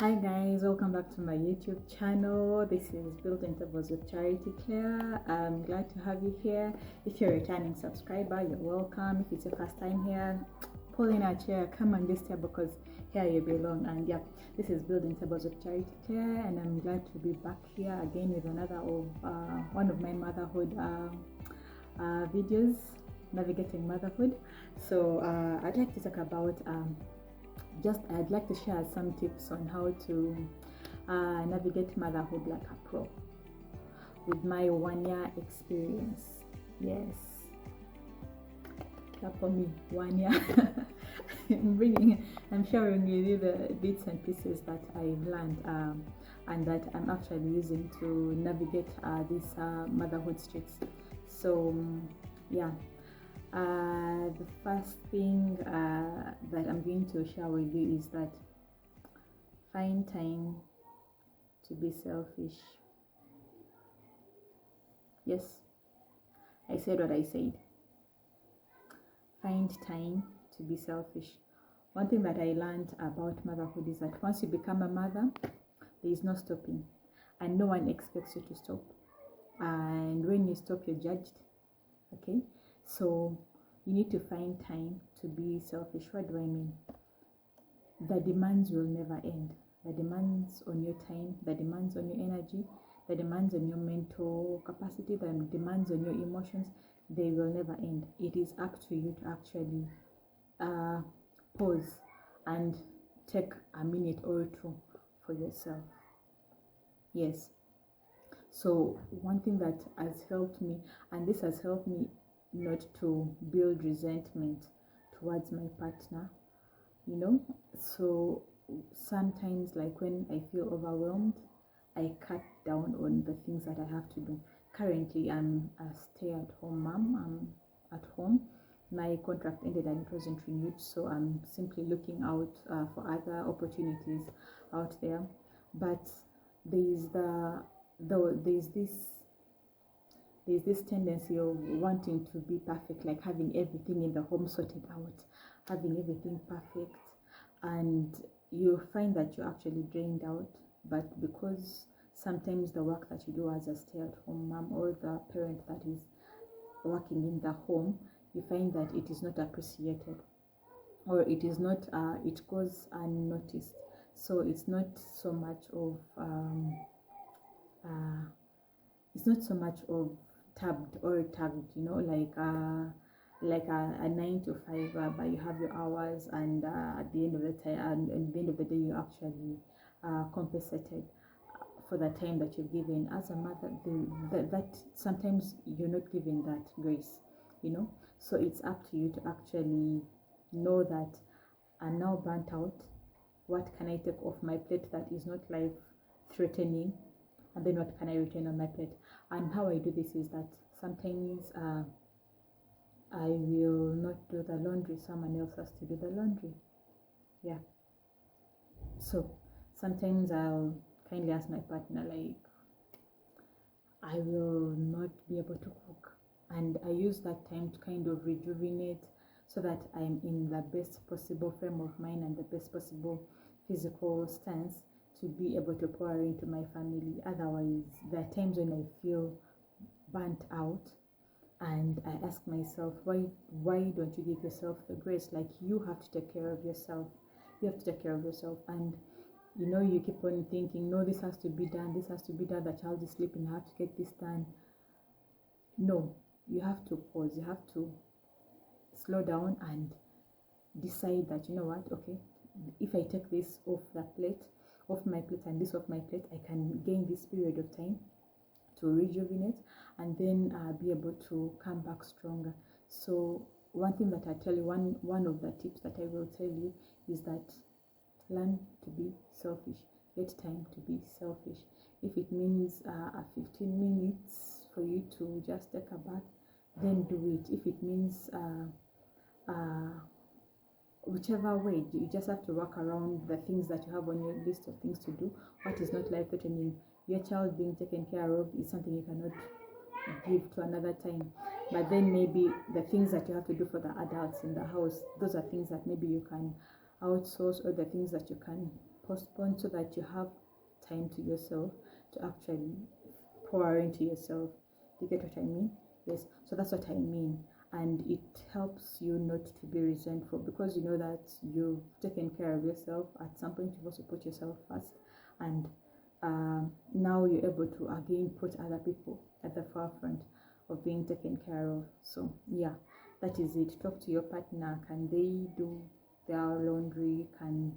Hi guys, welcome back to my YouTube channel. This is Building Tables with Charity Claire. I'm glad to have you here. If you're a returning subscriber, you're welcome. If it's your first time here, pull in a chair, come on this table because here you belong. And yeah, this is Building Tables with Charity Claire, and I'm glad to be back here again with another of one of my motherhood videos, navigating motherhood. So I'd like to talk about I'd like to share some tips on how to navigate motherhood like a pro with my 1 year experience. Yes, clap for me, 1 year. I'm sharing with you the bits and pieces that I've learned and that I'm actually using to navigate these motherhood streets. So yeah. The first thing that I'm going to share with you is that find time to be selfish. Yes, I said what I said. Find time to be selfish. One thing that I learned about motherhood is that once you become a mother, there is no stopping, and no one expects you to stop. And when you stop, you're judged. Okay, so you need to find time to be selfish. What do I mean? The demands will never end. The demands on your time, the demands on your energy, the demands on your mental capacity, the demands on your emotions, they will never end. It is up to you to actually pause and take a minute or two for yourself. Yes. So one thing that has helped me, and this has helped me not to build resentment towards my partner, so sometimes, like when I feel overwhelmed, I cut down on the things that I have to do. Currently I'm a stay-at-home mom. I'm at home. My contract ended and it wasn't renewed, so I'm simply looking out for other opportunities out there. But there's this tendency of wanting to be perfect, like having everything in the home sorted out, having everything perfect, and you find that you're actually drained out. But because sometimes the work that you do as a stay-at-home mom or the parent that is working in the home, you find that it is not appreciated, or it is not it goes unnoticed. So it's not so much of tabbed or tagged, like a 9 to 5, but you have your hours, and at the end of the time, and at the end of the day, you actually compensated for the time that you've given. As a mother, that sometimes you're not given that grace, so it's up to you to actually know that I'm now burnt out. What can I take off my plate that is not life threatening, and then what can I retain on my plate? And how I do this is that sometimes I will not do the laundry, someone else has to do the laundry. Yeah, so sometimes I'll kindly ask my partner, like, I will not be able to cook, and I use that time to kind of rejuvenate, so that I'm in the best possible frame of mind and the best possible physical stance to be able to pour into my family. Otherwise, there are times when I feel burnt out, and I ask myself, why don't you give yourself the grace? Like, you have to take care of yourself. You have to take care of yourself. And you keep on thinking, no, this has to be done, this has to be done, the child is sleeping, I have to get this done. No, you have to pause, you have to slow down and decide that, you know what, okay, if I take this off my plate and this off my plate, I can gain this period of time to rejuvenate, and then be able to come back stronger. So one thing that I tell you, one of the tips that I will tell you is that learn to be selfish. Get time to be selfish. If it means 15 minutes for you to just take a bath, then do it. If it means whichever way, you just have to work around the things that you have on your list of things to do. What is not life threatening? Your child being taken care of is something you cannot give to another time, but then maybe the things that you have to do for the adults in the house, those are things that maybe you can outsource, or the things that you can postpone so that you have time to yourself to actually pour into yourself. Do you get what I mean? Yes, so that's what I mean. And it helps you not to be resentful, because you know that you've taken care of yourself. At some point you've also put yourself first, and now you're able to again put other people at the forefront of being taken care of. So yeah, that is it. Talk to your partner. Can they do their laundry? Can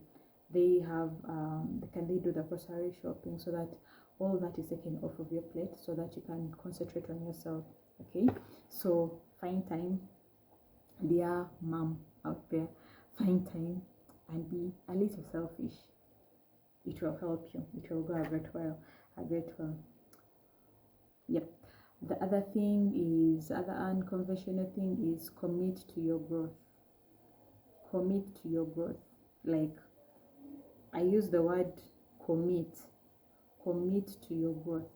they do the grocery shopping, so that all that is taken off of your plate, so that you can concentrate on yourself? Okay, so find time, dear mom out there. Find time and be a little selfish. It will help you. It will go a great while. Yep. The other unconventional thing is commit to your growth. Commit to your growth. Like, I use the word commit. Commit to your growth.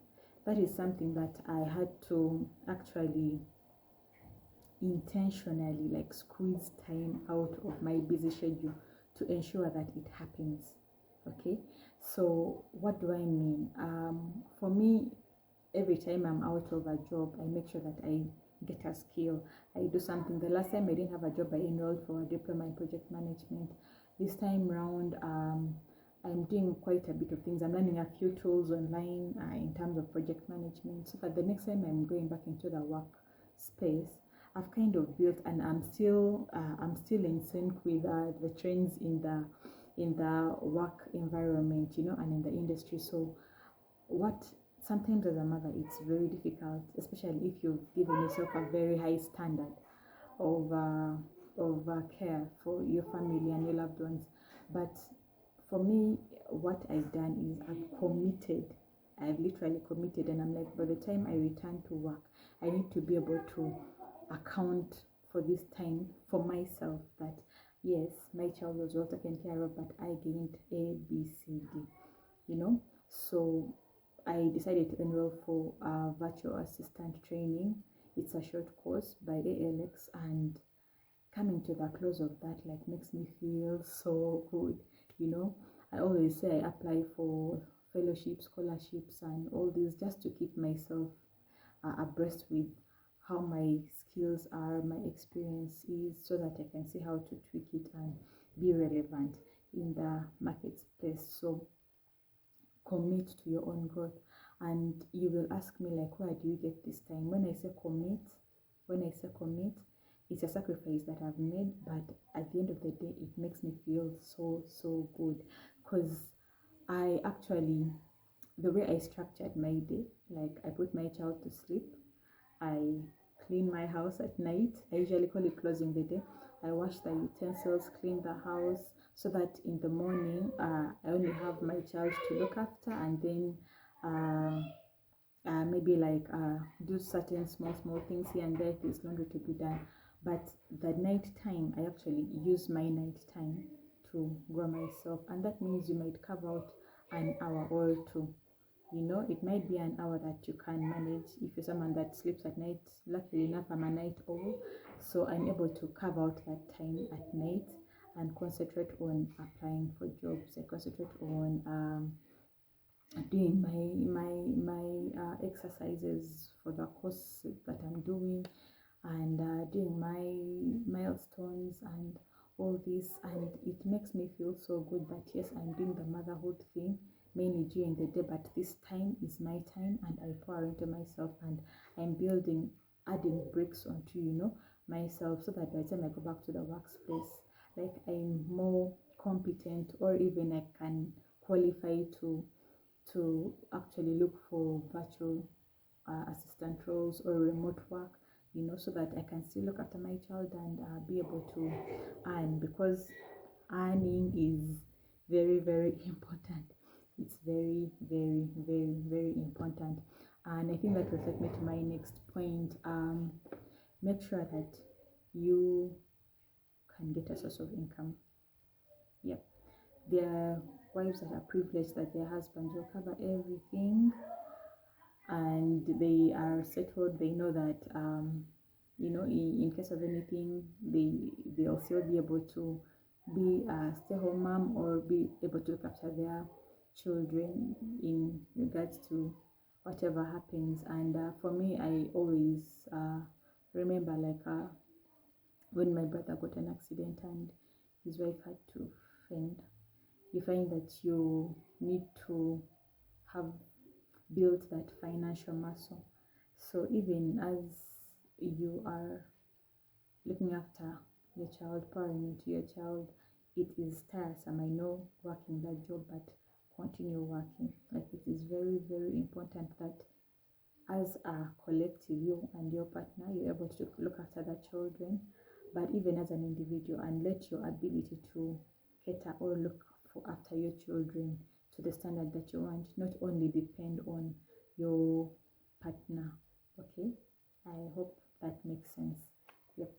That is something that I had to actually intentionally like squeeze time out of my busy schedule to ensure that it happens. Okay, so what do I mean? For me, every time I'm out of a job, I make sure that I get a skill. I do something. The last time I didn't have a job, I enrolled for a diploma in project management. This time round, I'm doing quite a bit of things. I'm learning a few tools online in terms of project management, so that the next time I'm going back into the work space, I've kind of built, and I'm still in sync with the trends in the work environment, and in the industry. So what sometimes as a mother, it's very difficult, especially if you've given yourself a very high standard of care for your family and your loved ones. But for me, what I've done is I've literally committed, and I'm like, by the time I return to work, I need to be able to account for this time for myself, that yes, my child was well taken care of, but I gained A, B, C, D, so I decided to enroll for virtual assistant training. It's a short course by ALX, and coming to the close of that like makes me feel so good. I always say I apply for fellowships, scholarships, and all this, just to keep myself abreast with how my skills are, my experience is, so that I can see how to tweak it and be relevant in the marketplace. So commit to your own growth. And you will ask me, like, where do you get this time? When I say commit, it's a sacrifice that I've made, but at the end of the day, it makes me feel so good, because I actually, the way I structured my day, like I put my child to sleep, I clean my house at night. I usually call it closing the day. I wash the utensils, clean the house, so that in the morning I only have my child to look after, and then maybe like do certain small things here and there if there's laundry to be done. But the night time, I actually use my night time to grow myself, and that means you might carve out an hour or two. It might be an hour that you can manage if you're someone that sleeps at night. Luckily enough, I'm a night owl, so I'm able to carve out that time at night and concentrate on applying for jobs. I concentrate on doing my exercises for the course that I'm doing, and doing my milestones and all this. And it makes me feel so good that yes, I'm doing the motherhood thing mainly during the day, but this time is my time, and I pour into myself, and I'm adding bricks onto myself, so that by the time I go back to the workspace, like I'm more competent, or even I can qualify to actually look for virtual assistant roles or remote work, so that I can still look after my child and be able to earn, because earning is very, very important. It's very, very, very, very important. And I think that will take me to my next point. Make sure that you can get a source of income. Yep. There are wives that are privileged that their husbands will cover everything, and they are settled. They know that in case of anything, they'll still be able to be a stay-home mom or be able to look after their children in regards to whatever happens. And for me, I always remember like when my brother got an accident and his wife had to fend. You find that you need to have built that financial muscle. So even as you are looking after your child, pouring into your child, it is tiresome. I know working that job, but continue working. Like, it is very, very important that as a collective, you and your partner, you're able to look after the children, but even as an individual, and let your ability to cater or look for after your children to the standard that you want not only depend on your partner. Okay, I hope that makes sense. Yep.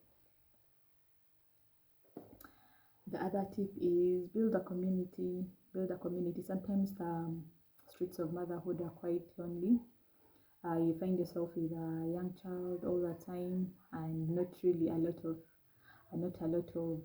The other tip is build a community. Sometimes the streets of motherhood are quite lonely. You find yourself with a young child all the time, and not a lot of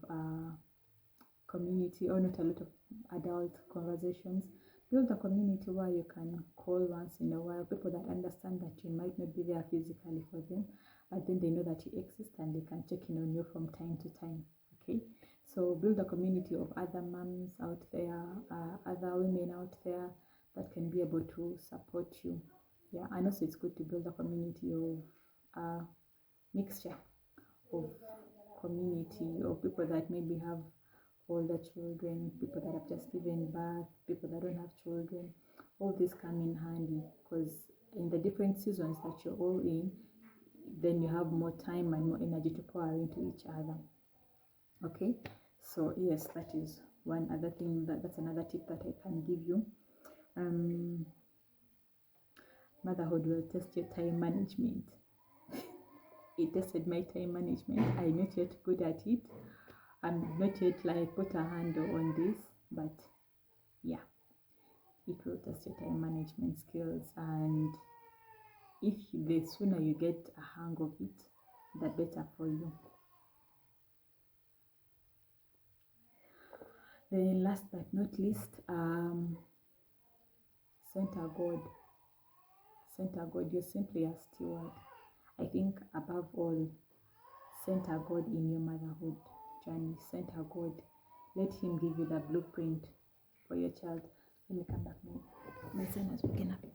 community, or not a lot of adult conversations. Build a community where you can call once in a while, people that understand that you might not be there physically for them, but then they know that you exist and they can check in on you from time to time. Okay, so build a community of other moms out there, other women out there that can be able to support you. Yeah, and also it's good to build a community of mixture of community, or people that maybe have older children, people that have just given birth, people that don't have children. All this come in handy, because in the different seasons that you're all in, then you have more time and more energy to pour into each other. Okay, so yes, that is one other thing, that's another tip that I can give you. Motherhood will test your time management. It tested my time management. I'm not yet good at it. I'm not yet like put a handle on this, but yeah, it will test your time management skills. And if the sooner you get a hang of it, the better for you. Then last but not least, center God. You're simply a steward. I think above all, center God in your motherhood journey. Center God. Let him give you the blueprint for your child. Let me come back. My son has woken up.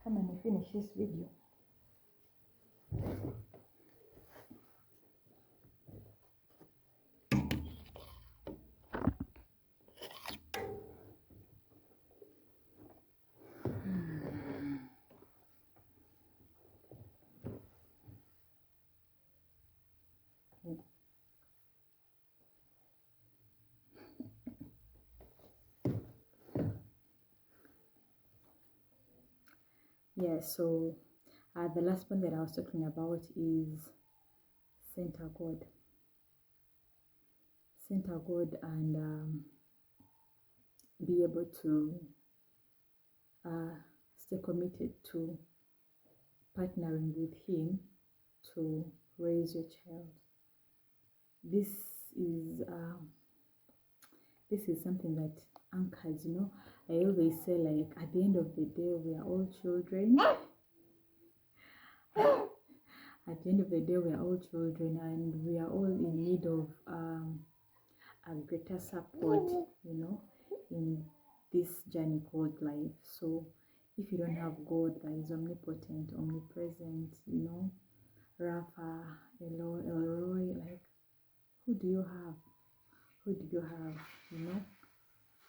Come and finish this video. Yeah, so the last one that I was talking about is center God. Center God, and be able to stay committed to partnering with him to raise your child. This is something that anchors, I always say, like, at the end of the day, we are all children. At the end of the day, we are all children, and we are all in need of a greater support, in this journey called life. So if you don't have God that is omnipotent, omnipresent, Rapha, Elroy, like, who do you have?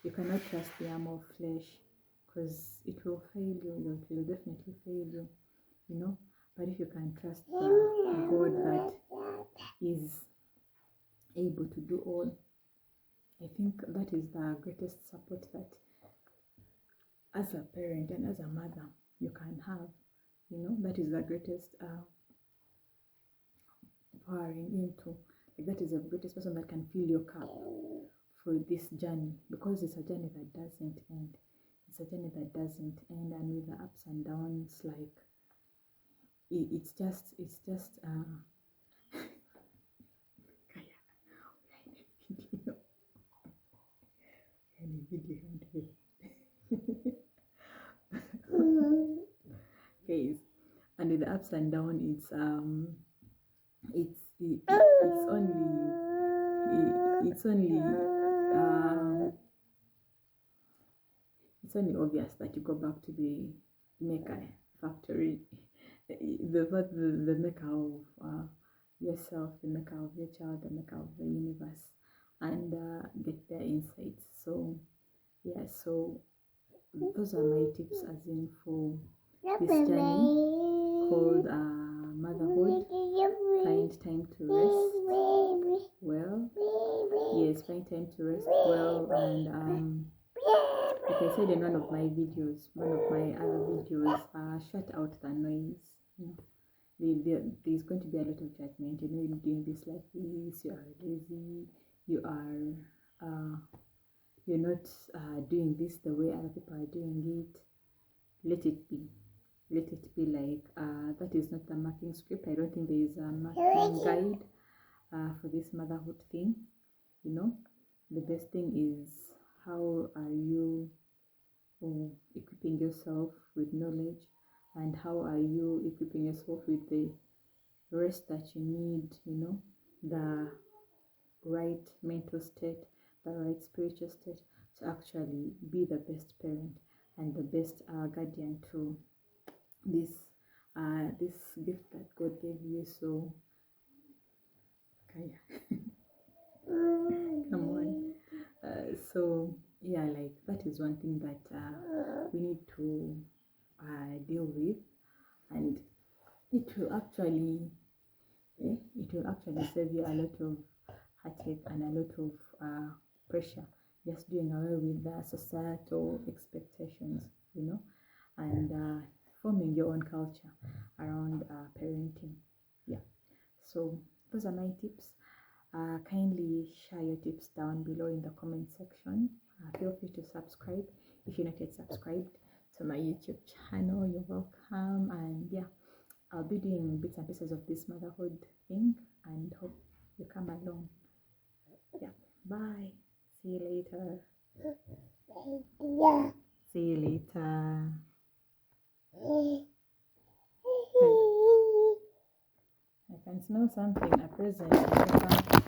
You cannot trust the arm of flesh, because it will fail you. It will definitely fail you, But if you can trust the God that is able to do all, I think that is the greatest support that as a parent and as a mother you can have. That is the greatest pouring into. Like, that is the greatest person that can fill your cup for this journey, because it's a journey that doesn't end. It's a journey that doesn't end, and with the ups and downs, like it's just guys, and with the ups and downs, it's only obvious that you go back to the maker factory, the maker of yourself, the maker of your child, the maker of the universe, and get their insights. So yeah, so those are my tips, as in for this journey called motherhood. Find time to rest well. Yes, find time to rest well. And like I said in one of my other videos, shut out the noise. There's going to be a lot of judgment. You're doing this like this, you are lazy, you're not doing this the way other people are doing it. Let it be. Let it be. Like that is not the marking script. I don't think there is a marking guide for this motherhood thing. The best thing is, how are you equipping yourself with knowledge, and how are you equipping yourself with the rest that you need, the right mental state, the right spiritual state, to actually be the best parent and the best guardian to this gift that God gave you. So come on. So yeah, like that is one thing that we need to deal with, and it will actually save you a lot of heartache and a lot of pressure, just doing away with the societal expectations, and forming your own culture around parenting. Yeah, so those are my tips. Kindly share your tips down below in the comment section. Feel free to subscribe if you're not yet subscribed to my YouTube channel. You're welcome. And yeah, I'll be doing bits and pieces of this motherhood thing, and hope you come along. Yeah, bye. See you later. See you later. I can smell something, a present.